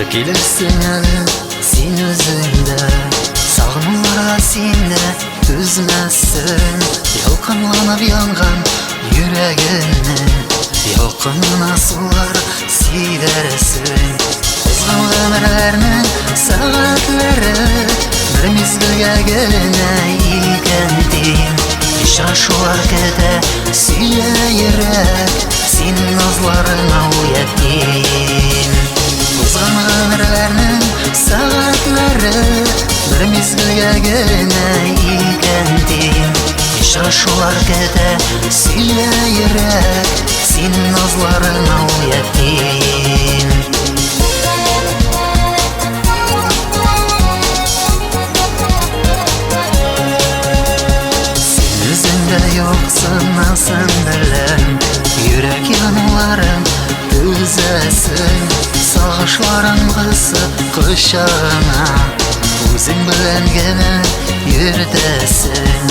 Келерсің әлі сен өзіңді, сағыныма сені үзмәссің. Ялқынланып янған жүрегімнің ялқынына сулар сиберсің. Озған өмірлерінің сағатлары бір мезгілге генә икәндин. Очрашулар көтә сөйләерәк, син назларыңа уятин. Озған өмірлерінің сағатлары бір мезгілге генә икәндин. Очрашулар көтә сөйләерәк, син назларыңа уятин. Yoksınasın bilem, yürek yanlarım düzesin. Sağışlarım kısıp kışağına, özün bilen gene yürdesin.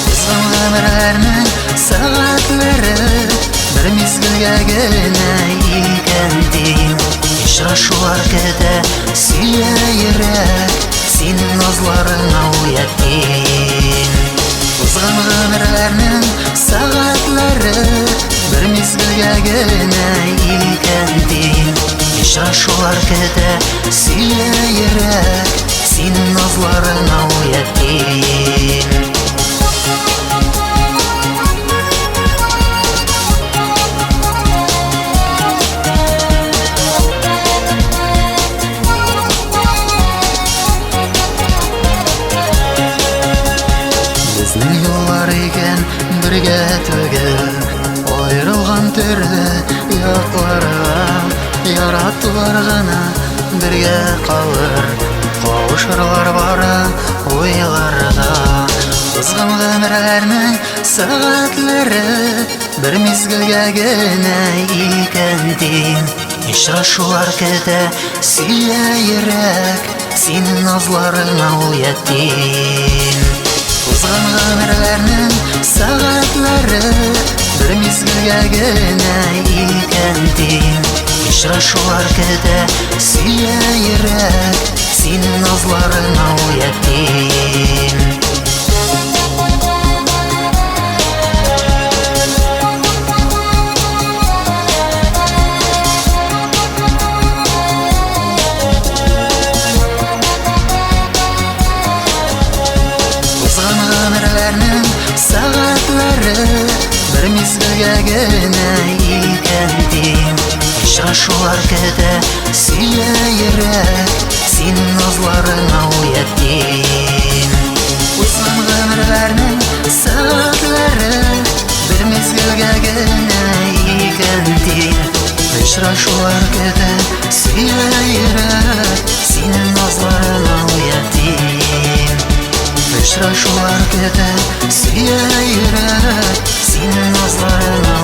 Kızgın ömürlerinin saatleri bir mezgilge gene ikendin. Очрашулар көтә сөйләерәк, син назларыңа уятин. Узган гомерләрнең сәгатьләре бер мезгелгә генә икәндин. Очрашулар көтә сөйләерәк, син назларыңа уятин. Безнең юллар икән бергә түгел, аерылган төрле якларга. Яраттылар гына бергә калыр, кавышырлар бара уйларга. Узган гомерләрнең сәгатьләре бер мезгелгә генә икәндин. Очрашулар көтә сөйләерәк, син назларыңа уятин. Узган гомерләрнең сәгатьләре бер мезгелгә генә икәндин. Очрашулар көтә сөйләерәк, син назларыңа уятин. Сәгатьләре бер мезгелгә генә икәндин. Очрашулар көтә сөйләерәк, син назларыңа уятин. Узган гомерләрнең сәгатьләре бер мезгелгә генә икәндин. Очрашулар көтә сөйләерәк, син назларыңа уятин. Очрашулар көтә сөйләерәк, син назларыңа